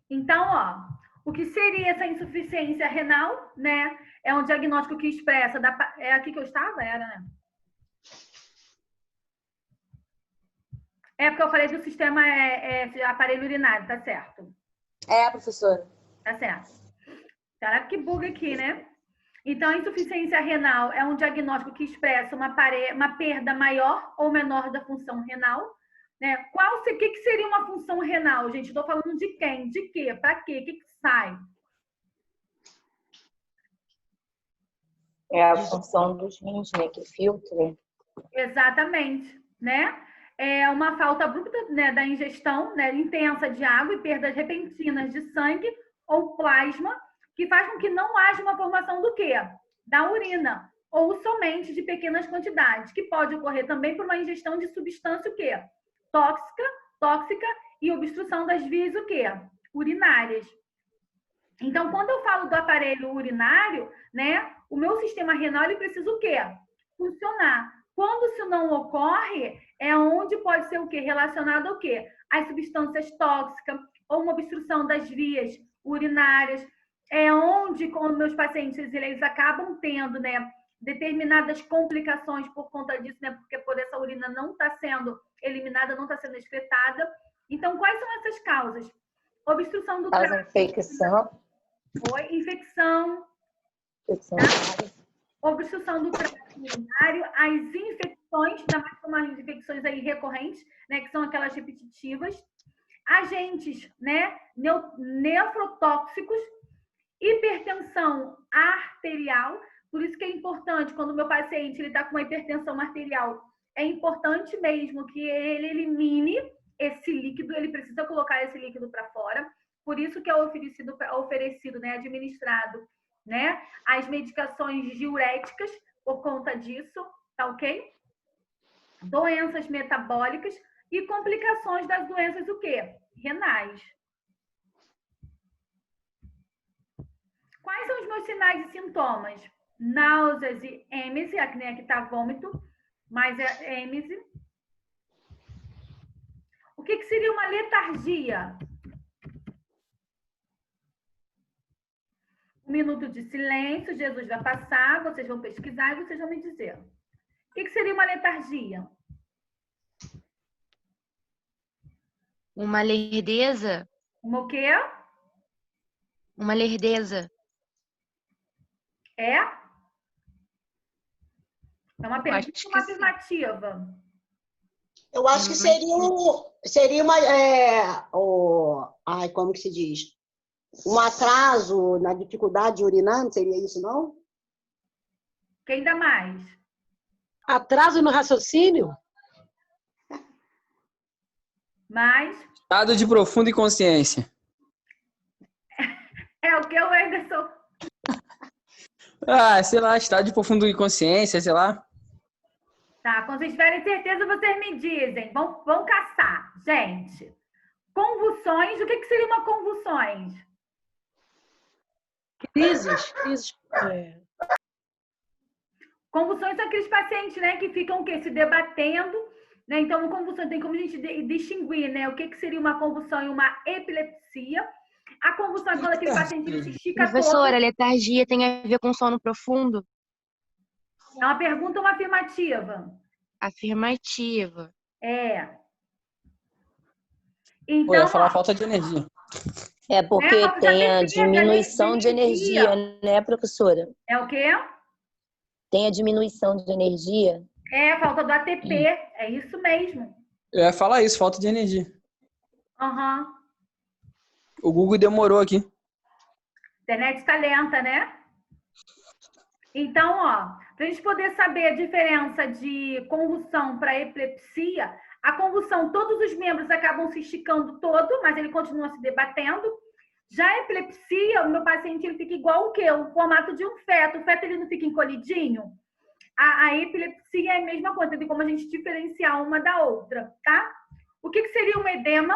Então, ó, o que seria essa insuficiência renal, né? É um diagnóstico que expressa é aqui que eu estava, era, né? É porque eu falei do sistema aparelho urinário, tá certo? É, professora. Tá certo. Caraca, que bug aqui, né? Então, a insuficiência renal é um diagnóstico que expressa uma perda maior ou menor da função renal. Né? O que seria uma função renal, gente? Estou falando de quem? De quê? Para quê? O que sai? É a função dos rins, né? Que filtra. Exatamente, né? É uma falta abrupta, né, da ingestão, né, intensa de água e perdas repentinas de sangue ou plasma, que faz com que não haja uma formação do quê? Da urina, ou somente de pequenas quantidades, que pode ocorrer também por uma ingestão de substância o quê? Tóxica e obstrução das vias o quê? Urinárias. Então, quando eu falo do aparelho urinário, né, o meu sistema renal ele precisa o quê? Funcionar. Quando isso não ocorre, é onde pode ser o quê? Relacionado ao quê? As substâncias tóxicas ou uma obstrução das vias urinárias. É onde, quando meus pacientes eles acabam tendo, né, determinadas complicações por conta disso, né, porque por essa urina não está sendo eliminada, não está sendo excretada. Então, quais são essas causas? Obstrução do trato. Infecção. Infecção. Tá? Obstrução do trato urinário, as infecções, ainda mais como as infecções aí recorrentes, né, que são aquelas repetitivas, agentes, né, nefrotóxicos, hipertensão arterial. Por isso que é importante, quando o meu paciente está com uma hipertensão arterial, é importante mesmo que ele elimine esse líquido, ele precisa colocar esse líquido para fora. Por isso que é oferecido, né, administrado, né, as medicações diuréticas por conta disso, tá ok? Doenças metabólicas e complicações das doenças o quê? Renais. Quais são os meus sinais e sintomas? Náuseas e êmese, aqui está vômito, mas é êmese. O que seria uma letargia? Um minuto de silêncio, Jesus vai passar, vocês vão pesquisar e vocês vão me dizer. O que seria uma letargia? Uma lerdeza. Uma o quê? Uma lerdeza. É? É uma pergunta ou uma afirmativa? Eu acho que seria uma... como que se diz? Um atraso na dificuldade de urinar, não seria isso, não? Quem dá mais? Atraso no raciocínio? Mais? Estado de profunda inconsciência. É o que eu ainda sou. Sei lá, estado de profunda inconsciência, sei lá. Tá, quando vocês tiverem certeza, vocês me dizem. Vão caçar. Gente, convulsões, o que seria uma convulsões? Crises. Convulsões são aqueles pacientes, né, que ficam o quê? Se debatendo, né? Então, convulsão tem como a gente distinguir, né? O que seria uma convulsão e uma epilepsia. A convulsão é quando aquele paciente se estica todo. Professora, a letargia tem a ver com sono profundo? É uma pergunta ou uma afirmativa? Afirmativa. É. Então, eu ia falar falta de energia. É porque tem a diminuição de energia, né, professora? É o quê? Tem a diminuição de energia. É a falta do ATP, é isso mesmo. Eu ia falar isso, falta de energia. Aham. O Google demorou aqui. A internet está lenta, né? Então, ó, para a gente poder saber a diferença de convulsão para epilepsia, a convulsão, todos os membros acabam se esticando todo, mas ele continua se debatendo. Já a epilepsia, o meu paciente ele fica igual o quê? O formato de um feto. O feto ele não fica encolhidinho. A epilepsia é a mesma coisa, tem como a gente diferenciar uma da outra, tá? O que seria um edema?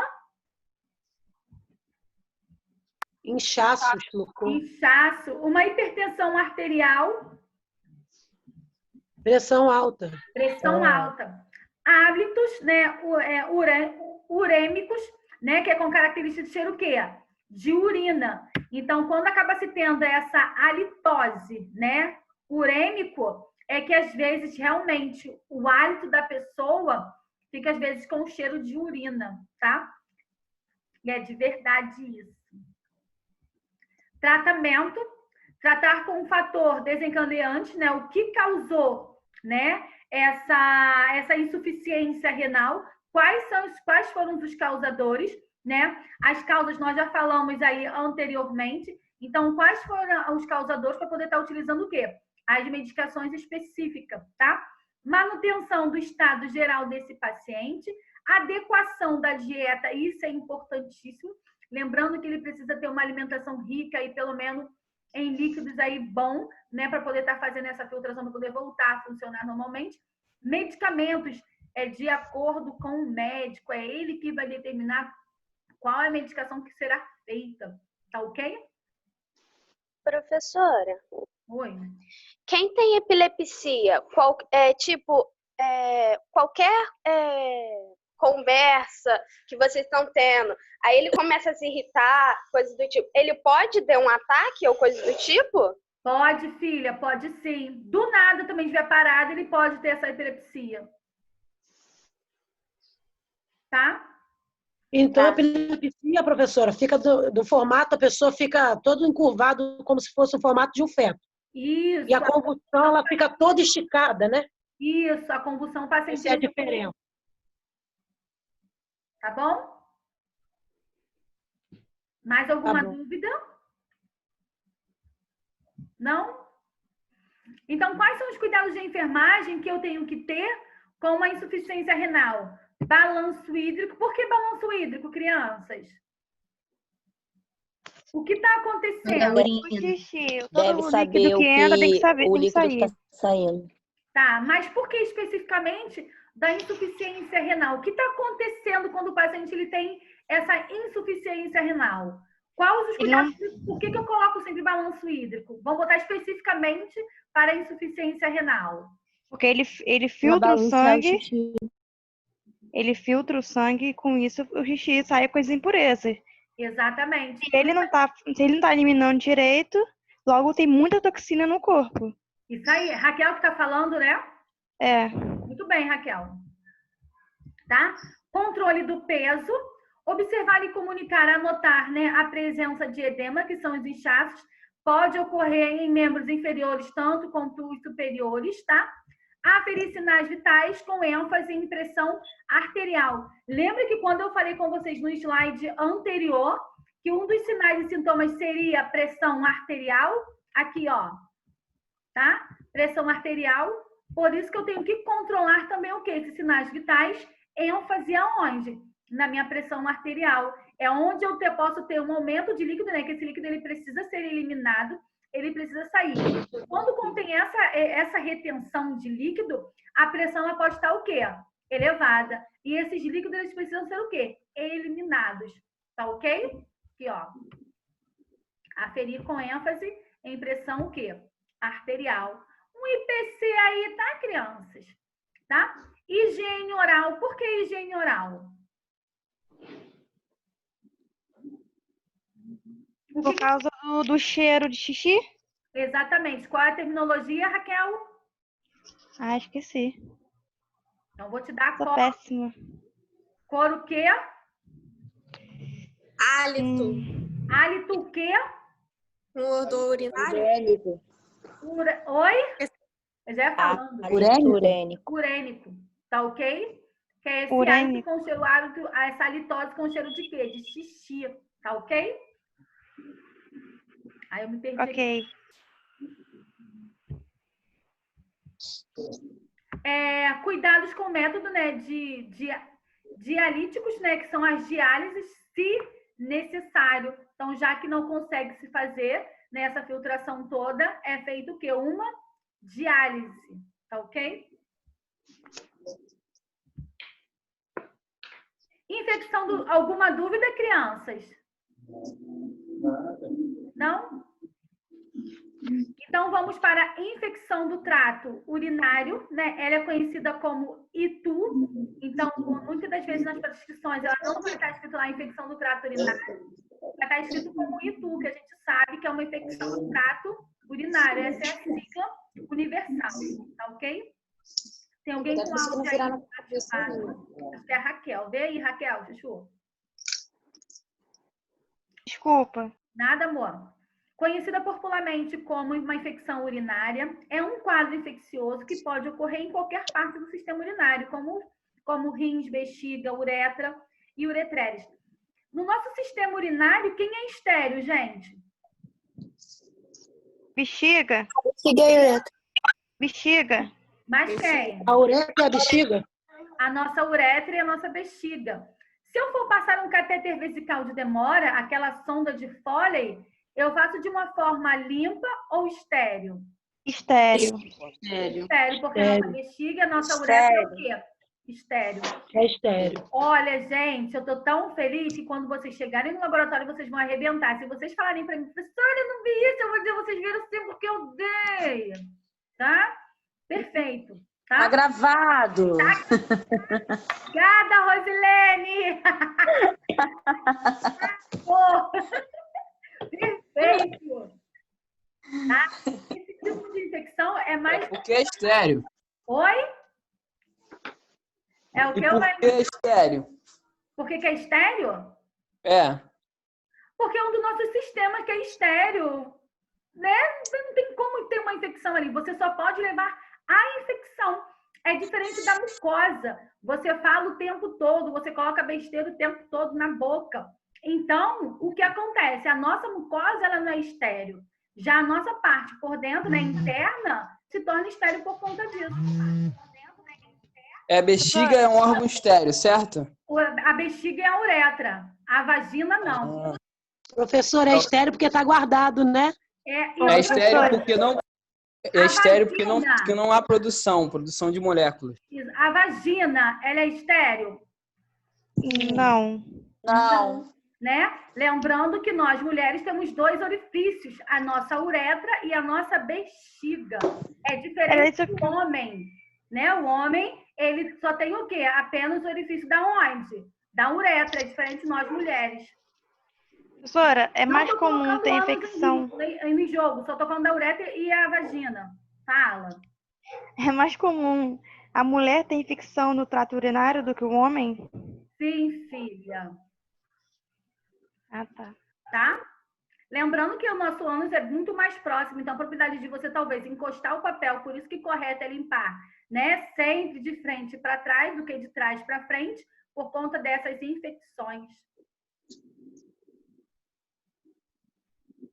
Inchaços no corpo. Inchaço. Uma hipertensão arterial. Pressão alta. Pressão alta. Hábitos, né, urêmicos, né, que é com característica de cheiro o quê? de urina. Então, quando acaba se tendo essa halitose, né, urêmico, é que às vezes realmente o hálito da pessoa fica às vezes com cheiro de urina, tá? E é de verdade isso. Tratamento, tratar com um fator desencadeante, né, o que causou, né, essa insuficiência renal, quais foram os causadores, né? As causas nós já falamos aí anteriormente. Então, quais foram os causadores para poder estar utilizando o quê? As medicações específicas, tá? Manutenção do estado geral desse paciente, adequação da dieta, isso é importantíssimo. Lembrando que ele precisa ter uma alimentação rica e pelo menos em líquidos aí bom, né, para poder estar fazendo essa filtração, para poder voltar a funcionar normalmente. Medicamentos é de acordo com o médico, é ele que vai determinar qual é a medicação que será feita, tá ok? Professora, Oi. quem tem epilepsia, qualquer conversa que vocês estão tendo, aí ele começa a se irritar, coisa do tipo, ele pode ter um ataque ou coisa do tipo? Pode, filha, pode sim. Do nada também estiver parado, ele pode ter essa epilepsia. Tá? Então, a epilepsia, professora, fica do formato, a pessoa fica todo encurvado, como se fosse o formato de um feto. Isso. E a convulsão, ela fica toda esticada, né? Isso, a convulsão passa Essa é a diferença. Tá bom? Mais alguma dúvida? Não? Então, quais são os cuidados de enfermagem que eu tenho que ter com uma insuficiência renal? Balanço hídrico. Por que balanço hídrico, crianças? O que está acontecendo? O xixi. Deve saber o que o líquido está saindo. Tá, mas por que especificamente da insuficiência renal? O que está acontecendo quando o paciente ele tem essa insuficiência renal? Quais os cuidados? Por que eu coloco sempre balanço hídrico? Vamos botar especificamente para a insuficiência renal. Porque ele filtra o sangue. Ele filtra o sangue e com isso o xixi sai com as impurezas. Exatamente. Se ele não tá eliminando direito, logo tem muita toxina no corpo. Isso aí, Raquel que tá falando, né? É. Muito bem, Raquel. Tá? Controle do peso, observar e comunicar, anotar, né, a presença de edema, que são os inchaços, pode ocorrer em membros inferiores tanto quanto os superiores, tá? Aferir sinais vitais com ênfase em pressão arterial. Lembra que quando eu falei com vocês no slide anterior, que um dos sinais e sintomas seria pressão arterial? Aqui, ó. Tá? Pressão arterial. Por isso que eu tenho que controlar também o quê? Esses sinais vitais. ênfase aonde? Na minha pressão arterial. É onde eu posso ter um aumento de líquido, né? Que esse líquido ele precisa ser eliminado, ele precisa sair. Quando contém essa retenção de líquido, a pressão ela pode estar o quê? Elevada. E esses líquidos eles precisam ser o quê? Eliminados. Tá ok? Aqui, ó. Aferir com ênfase em pressão o quê? Arterial. Um IPC aí, tá, crianças? Tá? Higiene oral. Por que higiene oral? Por causa do cheiro de xixi? Exatamente. Qual é a terminologia, Raquel? Ah, esqueci. Então, vou te dar a Tô cor. péssima. Cor o quê? Hálito. Hálito o quê? Odor urinário. Urênico. Oi? Eu já ia falando. Urênico. Urênico. Tá ok? Que é esse Urênico. hálito com cheiro, essa halitose com cheiro de quê? De xixi. Tá ok? Aí eu me perdi. Ok. Cuidados com o método, né, de dialíticos, né, que são as diálises, se necessário. Então, já que não consegue se fazer, né, essa filtração toda, é feito o quê? Uma diálise, tá ok? Infecção alguma dúvida, crianças? Não? Então, vamos para a infecção do trato urinário, né? Ela é conhecida como ITU. Então, muitas das vezes nas prescrições, ela não vai estar escrito lá infecção do trato urinário. estar escrito como ITU, que a gente sabe que é uma infecção do trato urinário. Essa é a sigla universal, tá ok? Tem alguém com áudio aí? Acho que é a Raquel. Vê aí, Raquel, Chuchu. Desculpa. Nada, amor. Conhecida popularmente como uma infecção urinária, é um quadro infeccioso que pode ocorrer em qualquer parte do sistema urinário, como rins, bexiga, uretra e uretreres. No nosso sistema urinário, quem é estéril, gente? Bexiga. Bexiga e uretra. Bexiga. Mas quem? A uretra e a bexiga? A nossa uretra e a nossa bexiga. Se eu for passar um catéter vesical de demora, aquela sonda de Foley, eu faço de uma forma limpa ou estéril? Estéril. Estéril, porque a nossa bexiga, a nossa uretra é o quê? Estéril. É estéril. Olha, gente, eu tô tão feliz que quando vocês chegarem no laboratório, vocês vão arrebentar. Se vocês falarem pra mim, professora, eu não vi isso, eu vou dizer, vocês viram sim porque eu dei. Tá? Perfeito. Tá? Tá gravado. Obrigada, Rosilene! Perfeito! Tá? Esse tipo de infecção é mais... Porque é estéreo. Oi? É o E que eu por que é estéreo? Por que é estéreo? É. Porque é um dos nossos sistemas que é estéreo. Né? Não tem como ter uma infecção ali. Você só pode levar a infecção. É diferente da mucosa. Você fala o tempo todo, você coloca besteira o tempo todo na boca. Então, o que acontece? A nossa mucosa, ela não é estéreo. Já a nossa parte por dentro, né, interna, se torna estéreo por conta disso. A bexiga é um órgão estéreo, certo? A bexiga é a uretra. A vagina, não. Professora, é estéreo porque está guardado, né? É estéreo porque não... É estéreo porque não há produção de moléculas. A vagina, ela é estéreo? Não. Não. Né? Lembrando que nós, mulheres, temos 2 orifícios, a nossa uretra e a nossa bexiga. É diferente do homem, né? O homem, ele só tem o quê? Apenas o orifício da onde? Da uretra, é diferente de nós, mulheres. Professora, é mais comum ter infecção. Em jogo, só tô falando da uretra e a vagina. Fala. É mais comum a mulher ter infecção no trato urinário do que o homem? Sim, filha. Ah, tá. Tá? Lembrando que o nosso ânus é muito mais próximo, então a probabilidade de você talvez encostar o papel, por isso que correto é limpar, né? Sempre de frente para trás do que de trás para frente, por conta dessas infecções.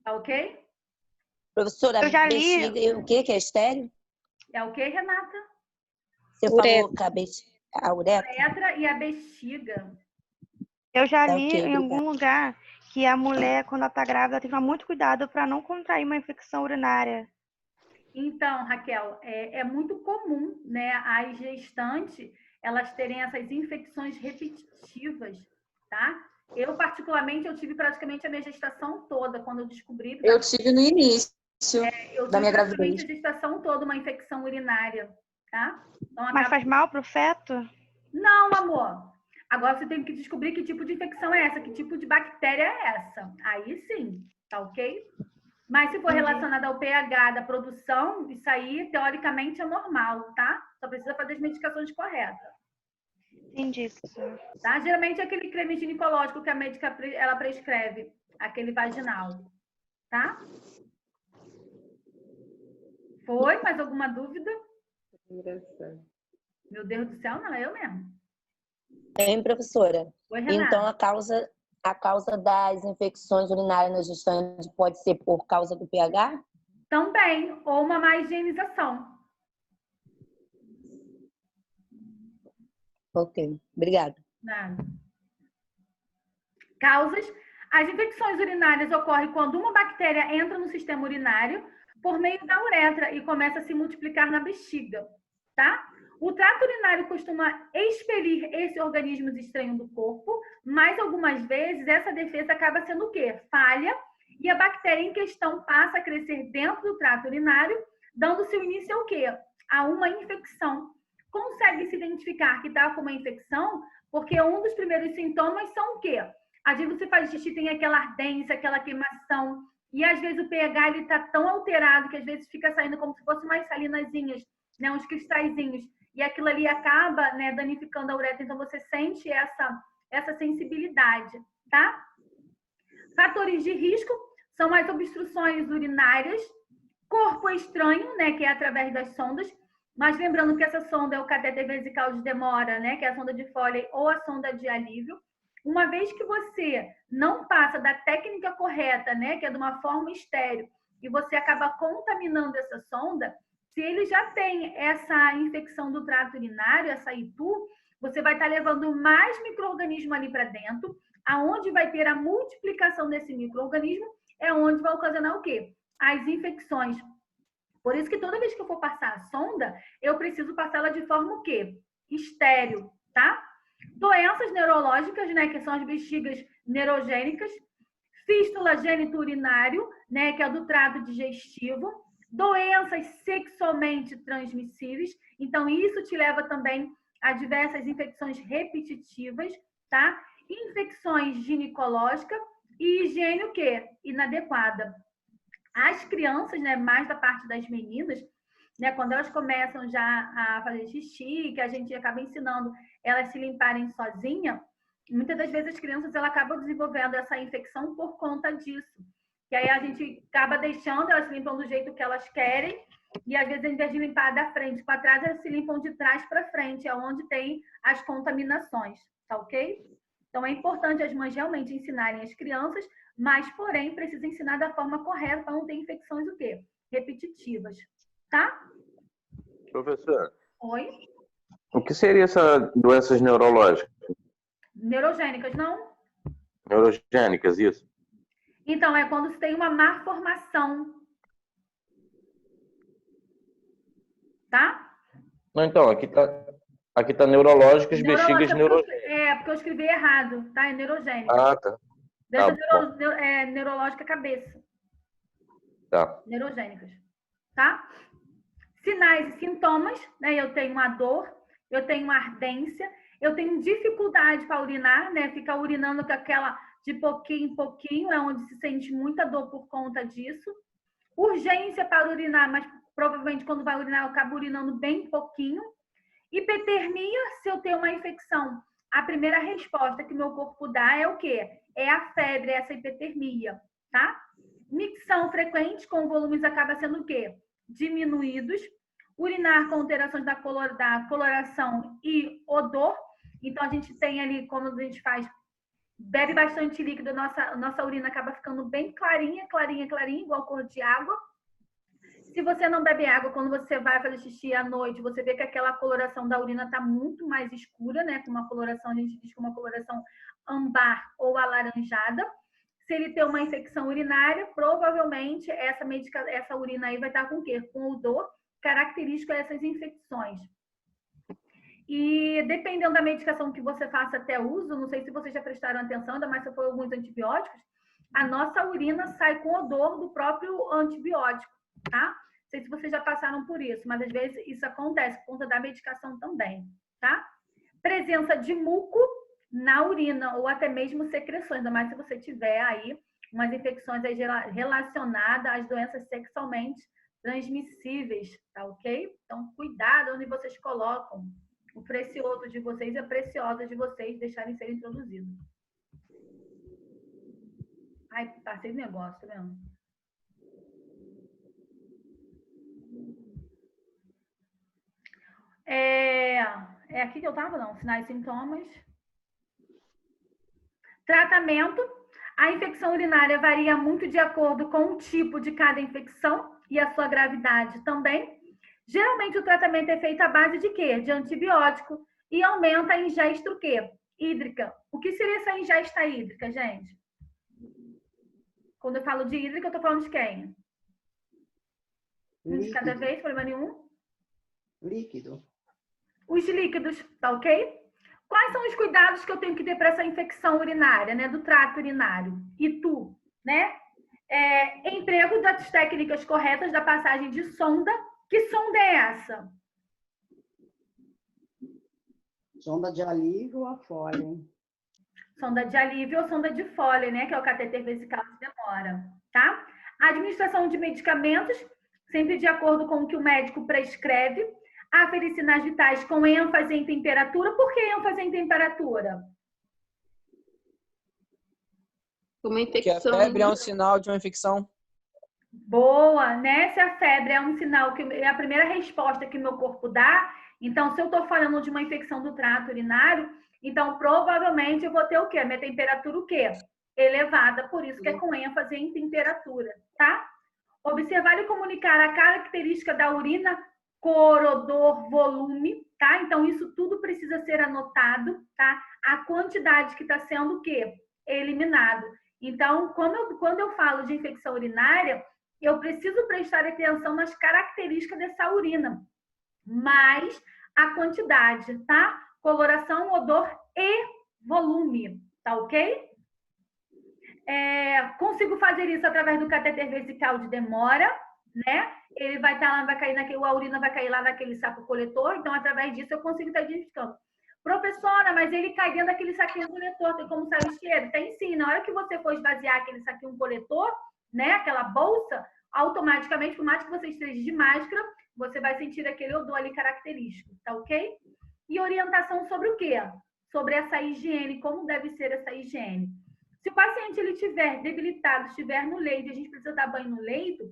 Tá ok? Professora, eu já li... bexiga, o que é estéreo? É o que, Renata? Você falou que a uretra? A uretra e a bexiga. Eu já li em algum lugar que a mulher, quando ela está grávida, tem que tomar muito cuidado para não contrair uma infecção urinária. Então, Raquel, é muito comum, né, as gestantes, elas terem essas infecções repetitivas, tá? Eu, particularmente, eu tive praticamente a minha gestação toda, quando eu descobri... Eu tive no início da minha gravidez. A gestação toda, uma infecção urinária, tá? Então, Mas faz mal pro feto? Não, amor. Agora você tem que descobrir que tipo de infecção é essa, que tipo de bactéria é essa. Aí sim, tá ok? Mas se for relacionada ao pH da produção, isso aí, teoricamente, é normal, tá? Só precisa fazer as medicações corretas. Entendi, professor. Tá? Geralmente é aquele creme ginecológico que a médica ela prescreve, aquele vaginal, tá? Foi? Mais alguma dúvida? Meu Deus do céu, não, eu mesmo. Tem, professora. Oi, Renata. Então, a causa das infecções urinárias na gestante pode ser por causa do pH? Também, ou uma má higienização. Ok, obrigada. Nada. Causas. As infecções urinárias ocorrem quando uma bactéria entra no sistema urinário por meio da uretra e começa a se multiplicar na bexiga, tá? O trato urinário costuma expelir esses organismos estranhos do corpo, mas algumas vezes essa defesa acaba sendo o quê? Falha, e a bactéria em questão passa a crescer dentro do trato urinário, dando-se o início ao quê? A uma infecção. Consegue se identificar que está com uma infecção, porque um dos primeiros sintomas são o quê? Às vezes você faz xixi, tem aquela ardência, aquela queimação, e às vezes o pH ele tá tão alterado que às vezes fica saindo como se fosse umas salinazinhas, né, uns cristalzinhos, e aquilo ali acaba, né, danificando a uretra, então você sente essa sensibilidade, tá? Fatores de risco são as obstruções urinárias, corpo estranho, né, que é através das sondas, mas lembrando que essa sonda é o catéter vesical de demora, né, que é a sonda de Foley ou a sonda de alívio. Uma vez que você não passa da técnica correta, né, que é de uma forma estéril, e você acaba contaminando essa sonda, se ele já tem essa infecção do trato urinário, essa ITU, você vai estar levando mais micro-organismo ali para dentro, aonde vai ter a multiplicação desse micro-organismo, é onde vai ocasionar o quê? As infecções. Por isso que toda vez que eu for passar a sonda, eu preciso passá-la de forma o quê? Estéril, tá? Doenças neurológicas, né, que são as bexigas neurogênicas, fístula geniturinário, né, que é do trato digestivo, doenças sexualmente transmissíveis, então isso te leva também a diversas infecções repetitivas, tá? Infecções ginecológicas e higiene o quê? Inadequada. As crianças, né, mais da parte das meninas, né, quando elas começam já a fazer xixi, que a gente acaba ensinando elas se limparem sozinha, muitas das vezes as crianças elas acabam desenvolvendo essa infecção por conta disso. E aí a gente acaba deixando, elas se limpam do jeito que elas querem, e às vezes, ao invés de limpar da frente para trás, elas se limpam de trás para frente, é onde tem as contaminações, tá ok? Então é importante as mães realmente ensinarem as crianças, mas, porém, precisa ensinar da forma correta para não ter infecções o quê? Repetitivas, tá? Professora. Oi? O que seria essa doenças neurológicas? Neurogênicas, não? Neurogênicas, isso? Então, é quando se tem uma má formação. Tá? Não, então, aqui tá neurológicas, bexigas neurogênicas. Porque eu escrevi errado, tá? É neurogênica. Ah, tá. Neurológica cabeça. Tá. Neurogênicas. Tá? Sinais e sintomas, né? Eu tenho uma dor, eu tenho uma ardência, eu tenho dificuldade para urinar, né? Ficar urinando com aquela de pouquinho em pouquinho, é onde se sente muita dor por conta disso. Urgência para urinar, mas provavelmente quando vai urinar eu acabo urinando bem pouquinho. Hipertermia, se eu tenho uma infecção, a primeira resposta que meu corpo dá é o quê? É a febre, essa hipertermia, tá? Micção frequente com volumes acaba sendo o quê? Diminuídos. Urinar com alterações da coloração e odor. Então, a gente tem ali, como a gente faz, bebe bastante líquido, nossa urina acaba ficando bem clarinha, igual cor de água. Se você não bebe água, quando você vai fazer xixi à noite, você vê que aquela coloração da urina está muito mais escura, né? Com uma coloração, a gente diz que uma coloração ambar ou alaranjada. Se ele tem uma infecção urinária, provavelmente essa urina aí vai estar com o quê? Com odor característico a essas infecções. E dependendo da medicação que você faça até uso, não sei se vocês já prestaram atenção, ainda mais se for alguns antibióticos, a nossa urina sai com odor do próprio antibiótico, tá? Não sei se vocês já passaram por isso, mas às vezes isso acontece por conta da medicação também, tá? Presença de muco na urina ou até mesmo secreções, ainda mais se você tiver aí umas infecções aí relacionadas às doenças sexualmente transmissíveis, tá ok? Então, cuidado onde vocês colocam o precioso de vocês e a preciosa de vocês deixarem ser introduzidos. Ai, passei do negócio, tá vendo? É aqui que eu tava, não? Sinais e sintomas. Tratamento. A infecção urinária varia muito de acordo com o tipo de cada infecção e a sua gravidade também. Geralmente, o tratamento é feito à base de quê? De antibiótico e aumenta a ingesta o quê? Hídrica. O que seria essa ingesta hídrica, gente? Quando eu falo de hídrica, eu tô falando de quem? Um de cada vez, problema nenhum? Líquido. Os líquidos, tá ok? Quais são os cuidados que eu tenho que ter para essa infecção urinária, né? Do trato urinário? ITU, né? Emprego das técnicas corretas da passagem de sonda. Que sonda é essa? Sonda de alívio a Foley. sonda de alívio ou sonda de Foley, né? Que é o catéter vesical de demora, tá? A administração de medicamentos, sempre de acordo com o que o médico prescreve. Aferir sinais vitais com ênfase em temperatura. Por que ênfase em temperatura? Uma Porque infecção. a febre é um sinal de uma infecção. Boa, né? Se a febre é um sinal, que é a primeira resposta que o meu corpo dá, então se eu estou falando de uma infecção do trato urinário, então provavelmente eu vou ter o quê? Minha temperatura o quê? Elevada, por isso que é com ênfase em temperatura, tá? Observar e comunicar a característica da urina, cor, odor, volume, tá? Então isso tudo precisa ser anotado, tá? A quantidade que está sendo o quê? Eliminado. Então, quando eu falo de infecção urinária, eu preciso prestar atenção nas características dessa urina, mais a quantidade, tá? Coloração, odor e volume, tá ok? Consigo fazer isso através do catéter vesical de demora, né? Ele vai estar lá, vai cair a urina vai cair lá naquele saco coletor, então através disso eu consigo estar identificando. Professora, mas ele cai dentro daquele saquinho coletor, tem como sair o cheiro? Tem sim, na hora que você for esvaziar aquele saquinho coletor, né, aquela bolsa, automaticamente, por mais que você esteja de máscara, você vai sentir aquele odor ali característico, tá ok? E orientação sobre o quê? Sobre essa higiene, como deve ser essa higiene. Se o paciente ele estiver debilitado, estiver no leito, a gente precisa dar banho no leito,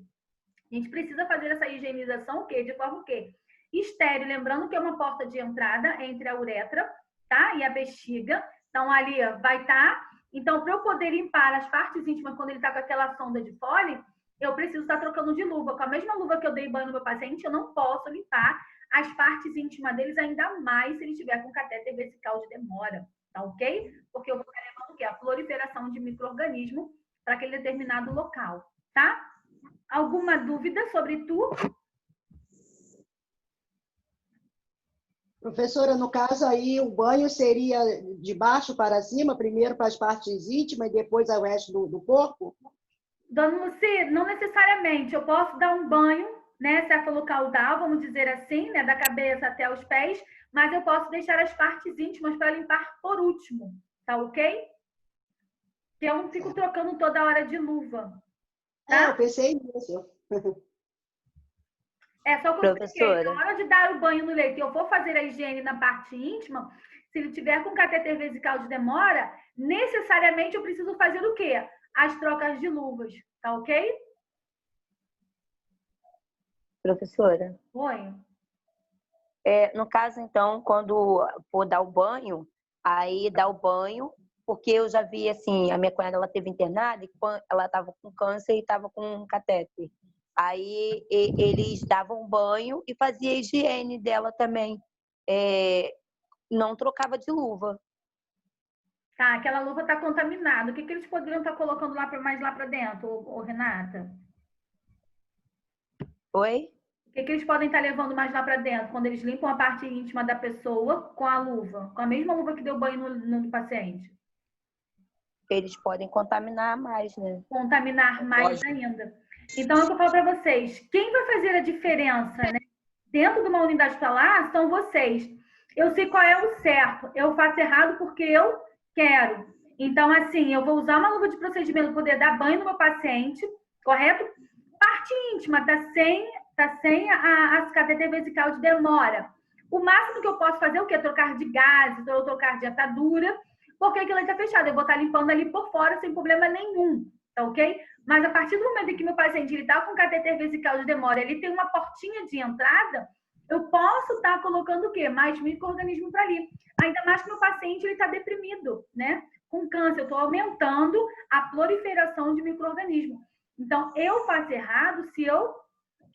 a gente precisa fazer essa higienização o quê? De forma o quê? Estéreo, lembrando que é uma porta de entrada entre a uretra, tá? E a bexiga. Então, ali vai estar. Então, para eu poder limpar as partes íntimas quando ele está com aquela sonda de Foley, eu preciso estar trocando de luva. Com a mesma luva que eu dei banho no meu paciente, eu não posso limpar as partes íntimas deles, ainda mais se ele estiver com catéter vesical de demora, tá ok? Porque eu vou estar levando o quê? A proliferação de micro-organismo para aquele determinado local, tá? Alguma dúvida sobre tu? Professora, no caso aí, o banho seria de baixo para cima, primeiro para as partes íntimas e depois ao resto do corpo? Dona Luci, não necessariamente. Eu posso dar um banho, né, cefalocaudal, vamos dizer assim, né, da cabeça até os pés, mas eu posso deixar as partes íntimas para limpar por último, tá ok? Que eu não fico trocando toda hora de luva. Tá? Eu pensei nisso. Só que eu expliquei, na hora de dar o banho no leito e eu for fazer a higiene na parte íntima, se ele tiver com catéter vesical de demora, necessariamente eu preciso fazer o quê? As trocas de luvas, tá ok? Professora? Oi. No caso, então, quando for dar o banho, aí dá o banho, porque eu já vi, assim, a minha cunhada, ela teve internada e ela estava com câncer e estava com um catéter. Aí eles davam banho e fazia a higiene dela também. Não trocava de luva. Tá, aquela luva está contaminada. O que eles poderiam estar colocando mais lá para dentro, Renata? Oi? O que eles podem estar levando mais lá para dentro quando eles limpam a parte íntima da pessoa com a luva? Com a mesma luva que deu banho no paciente? Eles podem contaminar mais, né? Contaminar mais ainda. Então, eu vou falar para vocês, quem vai fazer a diferença, né, dentro de uma unidade hospitalar são vocês. Eu sei qual é o certo. Eu faço errado porque eu quero. Então, assim, eu vou usar uma luva de procedimento para poder dar banho no meu paciente, correto? Parte íntima, tá sem a catéter vesical de demora. O máximo que eu posso fazer é o quê? Trocar de gases ou trocar de atadura, porque aquilo está fechado. Eu vou estar limpando ali por fora sem problema nenhum, tá ok? Mas a partir do momento em que meu paciente está com catéter vesical de demora, ele tem uma portinha de entrada, eu posso estar colocando o quê? Mais micro-organismo para ali. Ainda mais que meu paciente está deprimido, né? Com câncer, eu estou aumentando a proliferação de micro-organismo. Então, eu faço errado se eu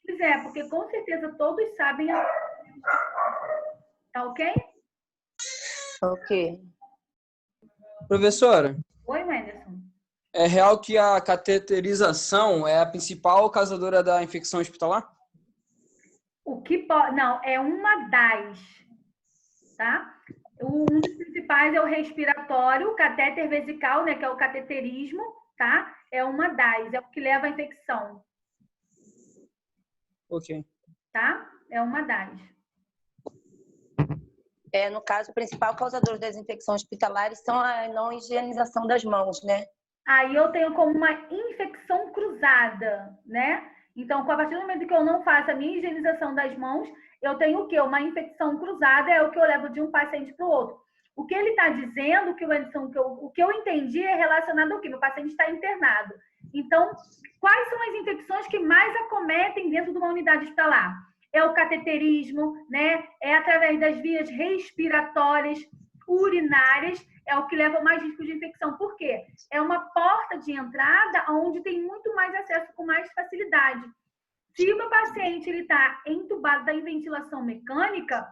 quiser, porque com certeza todos sabem. Tá ok? Ok. Professora. Oi, Wenderson. É real que a cateterização é a principal causadora da infecção hospitalar? O que pode... Não, é uma das, tá? Um dos principais é o respiratório, o catéter vesical, né, que é o cateterismo, tá? É uma das, é o que leva à infecção. Ok. Tá? É uma das. No caso, o principal causador das infecções hospitalares são a não higienização das mãos, né? Aí eu tenho como uma infecção cruzada, né? Então, a partir do momento que eu não faço a minha higienização das mãos, eu tenho o quê? Uma infecção cruzada é o que eu levo de um paciente para o outro. O que ele está dizendo, o que eu entendi é relacionado ao quê? Meu paciente está internado. Então, quais são as infecções que mais acometem dentro de uma unidade hospitalar? É o cateterismo, né? É através das vias respiratórias, urinárias, é o que leva mais risco de infecção. Por quê? É uma porta de entrada onde tem muito mais acesso com mais facilidade. Se o meu paciente está entubado, está em ventilação mecânica,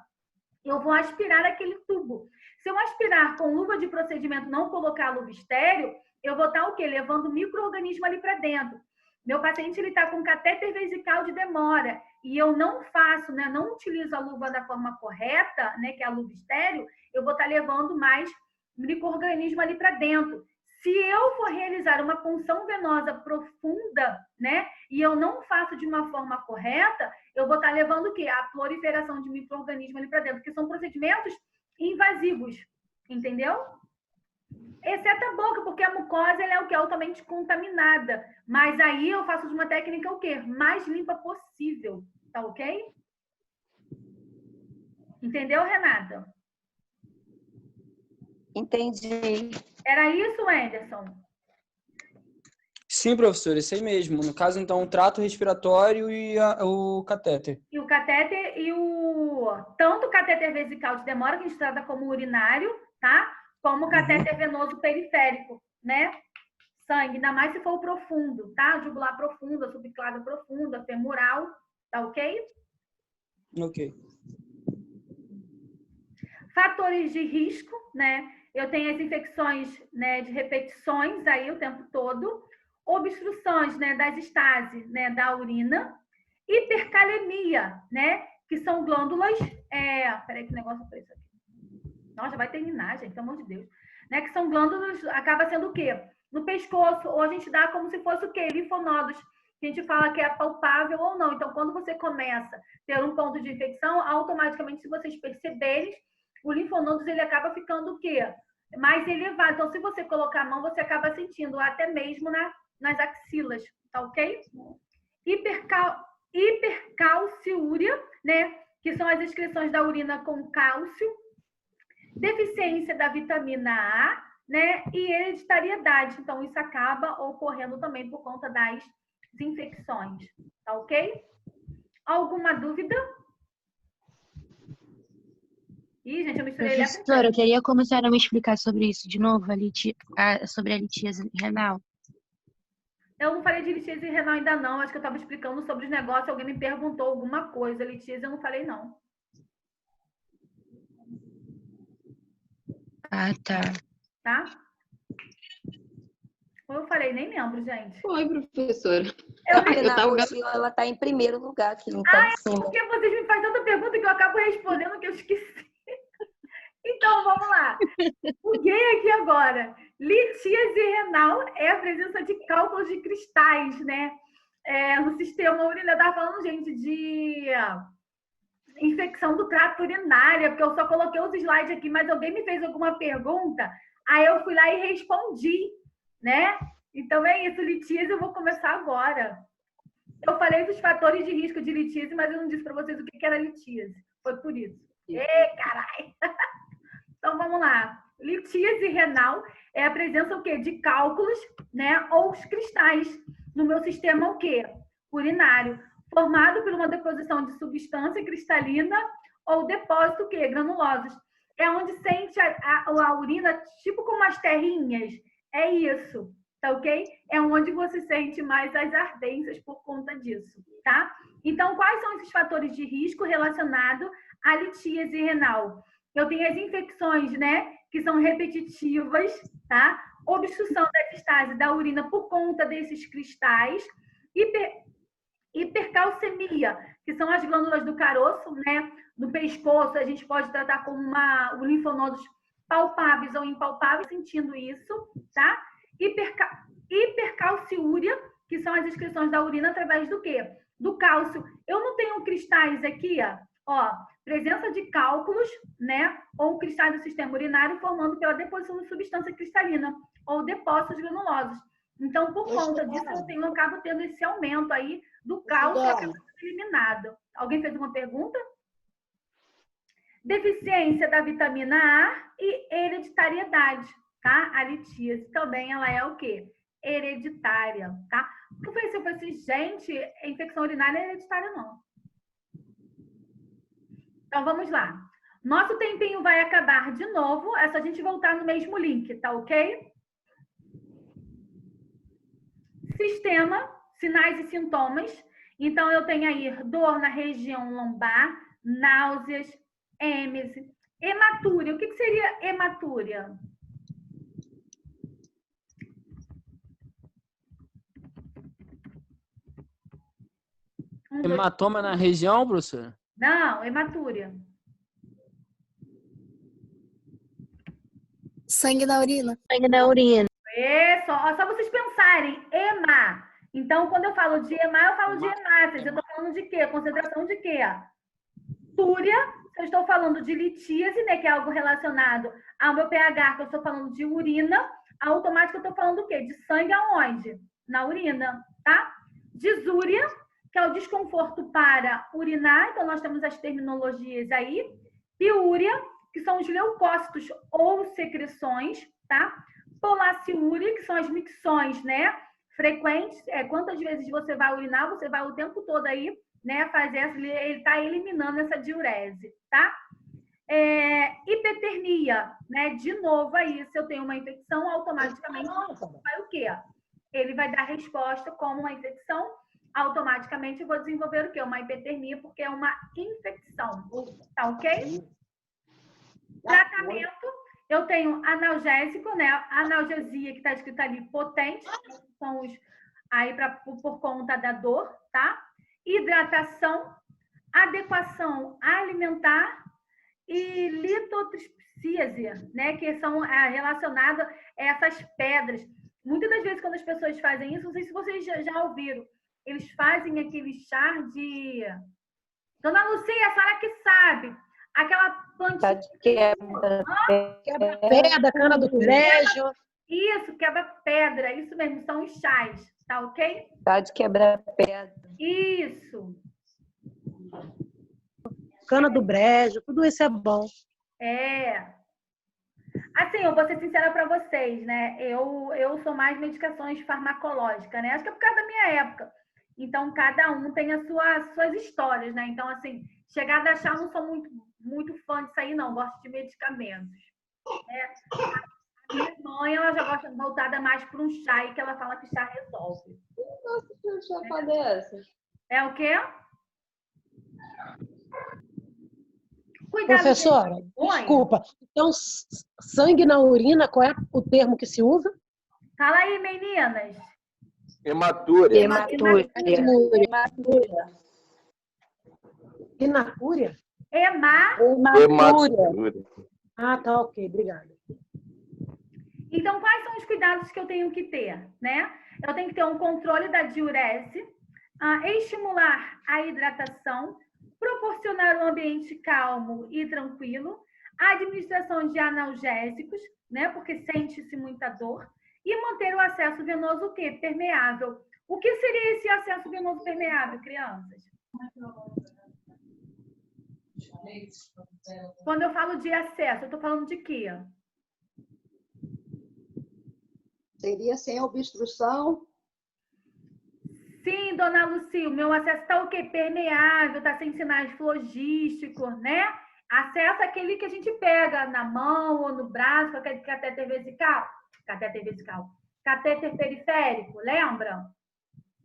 eu vou aspirar aquele tubo. Se eu aspirar com luva de procedimento, não colocar luva estéreo, eu vou estar o quê? Levando micro-organismo ali para dentro. Meu paciente está com catéter vesical de demora e eu não faço, né, não utilizo a luva da forma correta, né, que é a luva estéreo, eu vou estar levando mais micro-organismo ali para dentro. Se eu for realizar uma punção venosa profunda, né, e eu não faço de uma forma correta, eu vou estar levando o quê? A proliferação de micro-organismo ali para dentro, que são procedimentos invasivos, entendeu? Exceto a boca, porque a mucosa ela é o que? Altamente contaminada. Mas aí eu faço de uma técnica o quê? Mais limpa possível, tá ok? Entendeu, Renata? Entendi. Era isso, Anderson? Sim, professor, isso aí mesmo. No caso, então, o trato respiratório e o catéter. E o catéter tanto o catéter vesical de demora, que a gente trata como urinário, tá? Como o catéter venoso periférico, né? Sangue, ainda mais se for o profundo, tá? Jugular profunda, subclávia profunda, femoral, tá ok? Ok. Fatores de risco, né? Eu tenho as infecções, né, de repetições aí o tempo todo, obstruções, né, das estases, né, da urina, hipercalemia, né, que são glândulas, peraí que negócio foi isso aqui. Nossa, vai terminar, gente, pelo amor de Deus. Né, que são glândulas, acaba sendo o quê? No pescoço, ou a gente dá como se fosse o quê? Linfonodos, que a gente fala que é palpável ou não. Então, quando você começa a ter um ponto de infecção, automaticamente, se vocês perceberem, o linfonodos, ele acaba ficando o quê? Mais elevado. Então, se você colocar a mão, você acaba sentindo até mesmo nas axilas, tá ok? Hipercalciúria, né? Que são as excreções da urina com cálcio. Deficiência da vitamina A, né? E hereditariedade. Então, isso acaba ocorrendo também por conta das infecções, tá ok? Alguma dúvida? Ih, gente, eu misturei. Professora, eu queria como a senhora me explicar sobre isso de novo, sobre a litíase renal. Eu não falei de litíase renal ainda não. Acho que eu estava explicando sobre os negócios. Alguém me perguntou alguma coisa. Litíase eu não falei não. Ah, tá. Tá? Ou eu falei, nem lembro, gente. Oi, professora. Ela está em primeiro lugar aqui, então, porque vocês me fazem tanta pergunta que eu acabo respondendo que eu esqueci. Então, vamos lá. Buguei aqui agora. Litíase renal é a presença de cálculos de cristais, né? No sistema urinário. Eu estava falando, gente, de infecção do trato urinário, porque eu só coloquei os slides aqui, mas alguém me fez alguma pergunta, aí eu fui lá e respondi, né? Então é isso, litíase eu vou começar agora. Eu falei dos fatores de risco de litíase, mas eu não disse para vocês o que era litíase. Foi por isso. Ê, caralho! Então, vamos lá. Litíase renal é a presença o quê? De cálculos, né? Ou os cristais no meu sistema o quê? Urinário. Formado por uma deposição de substância cristalina ou depósito o quê? Granulosos. É onde sente a urina tipo como as terrinhas. É isso, tá ok? É onde você sente mais as ardências por conta disso, tá? Então, quais são esses fatores de risco relacionados à litíase renal? Eu tenho as infecções, né, que são repetitivas, tá? Obstrução da estase da urina por conta desses cristais. Hipercalcemia, que são as glândulas do caroço, né? Do pescoço, a gente pode tratar como linfonodos palpáveis ou impalpáveis, sentindo isso, tá? Hipercalciúria, que são as excreções da urina através do quê? Do cálcio. Eu não tenho cristais aqui, ó. Ó, presença de cálculos, né? Ou cristais do sistema urinário formando pela deposição de substância cristalina ou depósitos granulosos. Então, por conta disso, eu acabo tendo esse aumento aí do cálcio que acaba sendo eliminado. Alguém fez uma pergunta? Deficiência da vitamina A e hereditariedade, tá? A litíase também, ela é o quê? Hereditária, tá? Porque se eu falei assim, gente, a infecção urinária é hereditária, não. Então, vamos lá. Nosso tempinho vai acabar de novo, é só a gente voltar no mesmo link, tá ok? Sistema, sinais e sintomas. Então, eu tenho aí dor na região lombar, náuseas, êmese, hematúria. O que seria hematúria? Hematoma na região, professora? Não, hematúria. Sangue na urina. Sangue na urina. É só vocês pensarem. Hema. Então, quando eu falo de hema, eu falo de hemácias. Eu estou falando de quê? Concentração de quê? Túria. Eu estou falando de litíase, né? Que é algo relacionado ao meu pH, que eu estou falando de urina. Automático, eu estou falando do quê? De sangue aonde? Na urina, tá? Disúria, que é o desconforto para urinar. Então, nós temos as terminologias aí. Piúria, que são os leucócitos ou secreções, tá? Polaciúria, que são as micções, né? Frequentes. Quantas vezes você vai urinar, você vai o tempo todo aí, né? Fazer essa, ele está eliminando essa diurese, tá? Hipertermia, né? De novo aí, se eu tenho uma infecção, automaticamente vai o quê? Ele vai dar resposta como uma infecção. Automaticamente eu vou desenvolver o quê? Uma hipertermia, porque é uma infecção. Tá ok? Tratamento, eu tenho analgésico, né? Analgesia, que está escrito ali, potente, são os aí por conta da dor, tá? Hidratação, adequação alimentar e litotripsíase, né? Que são relacionadas a essas pedras. Muitas das vezes, quando as pessoas fazem isso, não sei se vocês já ouviram, eles fazem aquele chá de... Dona Lucia, a senhora que sabe. Aquela plantinha... Quebra-pedra, cana do brejo. Isso, quebra-pedra. Isso mesmo, são os chás. Tá ok? Tá de quebra-pedra. Isso. Cana do brejo, tudo isso é bom. Assim, eu vou ser sincera para vocês, né? Eu sou mais medicações farmacológicas, né? Acho que é por causa da minha época. Então, cada um tem as suas histórias, né? Então, assim, chegada a chá, eu não sou muito fã disso aí, não. Gosto de medicamentos. A minha mãe, ela já gosta voltada mais para um chá e que ela fala que chá resolve. Eu gosto de um chá dessa. É o quê? Cuidado, professora, desculpa. Então, sangue na urina, qual é o termo que se usa? Fala aí, meninas. Hematúria. Hematúria. Inacúria? Hematúria. Ah, tá, ok. Obrigada. Então, quais são os cuidados que eu tenho que ter, né? Eu tenho que ter um controle da diurese, estimular a hidratação, proporcionar um ambiente calmo e tranquilo, a administração de analgésicos, né? Porque sente-se muita dor, e manter o acesso venoso o quê? Permeável. O que seria esse acesso venoso permeável, crianças? Quando eu falo de acesso, eu estou falando de quê? Seria sem obstrução? Sim, dona Lucia, o meu acesso está o quê? Permeável, está sem sinais flogísticos, né? Acesso aquele que a gente pega na mão ou no braço, com aquele catéter vesical. Catéter periférico, lembra?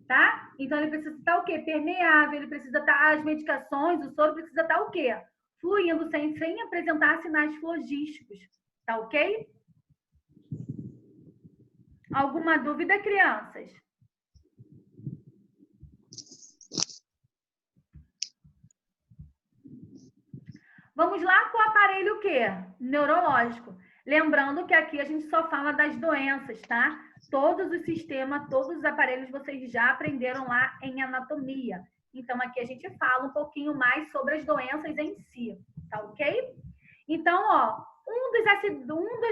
Tá? Então, ele precisa estar o quê? Permeável, ele precisa estar, as medicações, o soro precisa estar o quê? Fluindo, sem apresentar sinais flogísticos. Tá ok? Alguma dúvida, crianças? Vamos lá com o aparelho o quê? Neurológico. Lembrando que aqui a gente só fala das doenças, tá? Todos os sistemas, todos os aparelhos vocês já aprenderam lá em anatomia. Então, aqui a gente fala um pouquinho mais sobre as doenças em si, tá ok? Então, ó,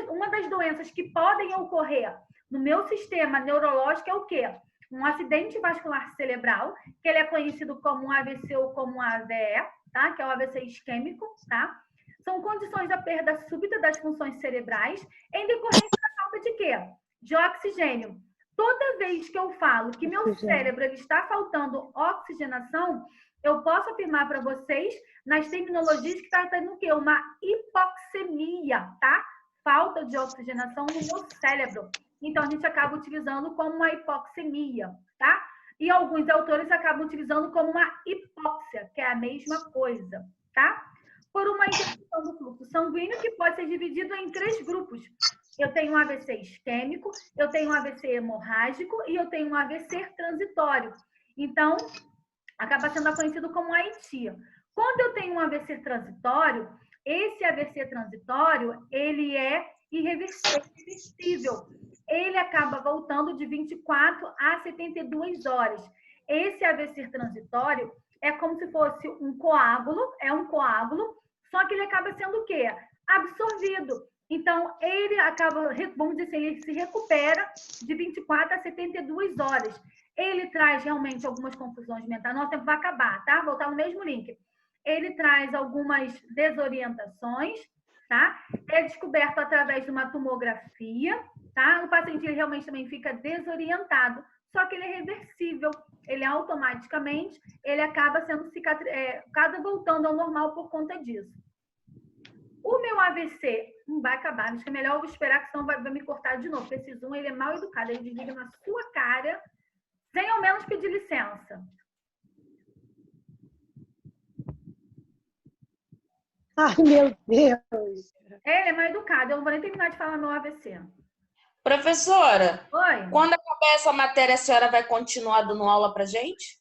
uma das doenças que podem ocorrer no meu sistema neurológico é o quê? Um acidente vascular cerebral, que ele é conhecido como um AVC ou como um AVE, tá? Que é o AVC isquêmico, tá? São condições da perda súbita das funções cerebrais em decorrência da falta de quê? De oxigênio. Toda vez que eu falo que meu cérebro ele está faltando oxigenação, eu posso afirmar para vocês, nas terminologias, que está tendo o quê? Uma hipoxemia, tá? Falta de oxigenação no meu cérebro. Então, a gente acaba utilizando como uma hipoxemia, tá? E alguns autores acabam utilizando como uma hipóxia, que é a mesma coisa, tá? Por uma interrupção do fluxo sanguíneo, que pode ser dividido em 3 grupos. Eu tenho um AVC isquêmico, eu tenho um AVC hemorrágico e eu tenho um AVC transitório. Então, acaba sendo conhecido como AIT. Quando eu tenho um AVC transitório, esse AVC transitório, ele é irreversível. Ele acaba voltando de 24 a 72 horas. Esse AVC transitório é como se fosse um coágulo, só que ele acaba sendo o quê? Absorvido. Então, ele acaba, vamos dizer assim, ele se recupera de 24 a 72 horas. Ele traz realmente algumas confusões mentais. Nosso tempo vai acabar, tá? Voltar no mesmo link. Ele traz algumas desorientações, tá? É descoberto através de uma tomografia, tá? O paciente ele realmente também fica desorientado, só que ele é reversível. Ele automaticamente, ele acaba sendo voltando ao normal por conta disso. O meu AVC não vai acabar, acho que é melhor eu esperar, que senão vai me cortar de novo, porque esse Zoom ele é mal educado, ele desliga na sua cara, sem ao menos pedir licença. Ai, meu Deus! Ele é mal educado, eu não vou nem terminar de falar meu AVC. Professora, Oi? quando acabar essa matéria, a senhora vai continuar dando aula pra gente?